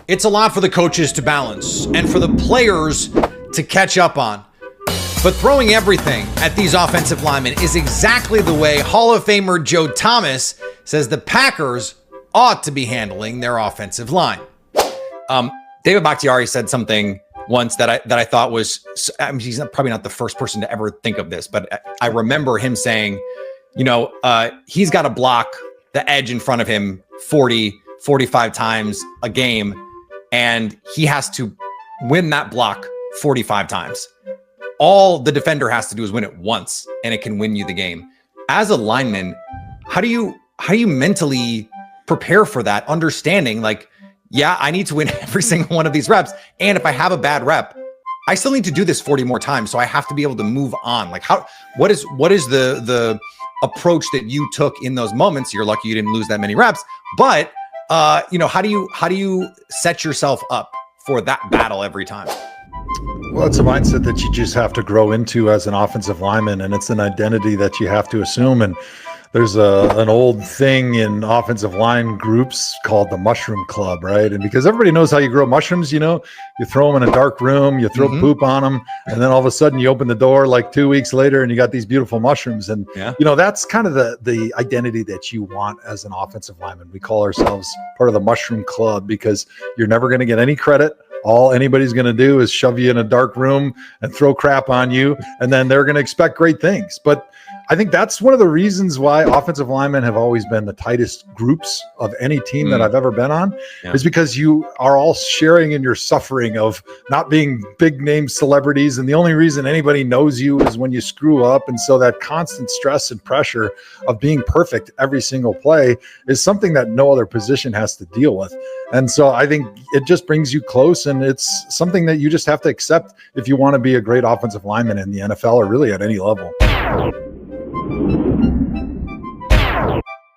It's a lot for the coaches to balance and for the players to catch up on. But throwing everything at these offensive linemen is exactly the way Hall of Famer Joe Thomas says the Packers ought to be handling their offensive line. David Bakhtiari said something once that I thought was, I mean, he's probably not the first person to ever think of this, but I remember him saying, he's got to block the edge in front of him 40, 45 times a game, and he has to win that block 45 times. All the defender has to do is win it once, and it can win you the game. As a lineman, how do you mentally prepare for that, understanding like, yeah, I need to win every single one of these reps, and if I have a bad rep, I still need to do this 40 more times, so I have to be able to move on. Like, what is the approach that you took in those moments? You're lucky you didn't lose that many reps, but how do you set yourself up for that battle every time? Well, it's a mindset that you just have to grow into as an offensive lineman, and it's an identity that you have to assume. And there's an old thing in offensive line groups called the mushroom club, right? And because everybody knows how you grow mushrooms, you throw them in a dark room, you throw poop on them, and then all of a sudden you open the door like 2 weeks later and you got these beautiful mushrooms. And, that's kind of the identity that you want as an offensive lineman. We call ourselves part of the mushroom club because you're never going to get any credit. All anybody's going to do is shove you in a dark room and throw crap on you, and then they're going to expect great things. But I think that's one of the reasons why offensive linemen have always been the tightest groups of any team that I've ever been on, is because you are all sharing in your suffering of not being big name celebrities. And the only reason anybody knows you is when you screw up. And so that constant stress and pressure of being perfect every single play is something that no other position has to deal with. And so I think it just brings you close, and it's something that you just have to accept if you want to be a great offensive lineman in the NFL or really at any level.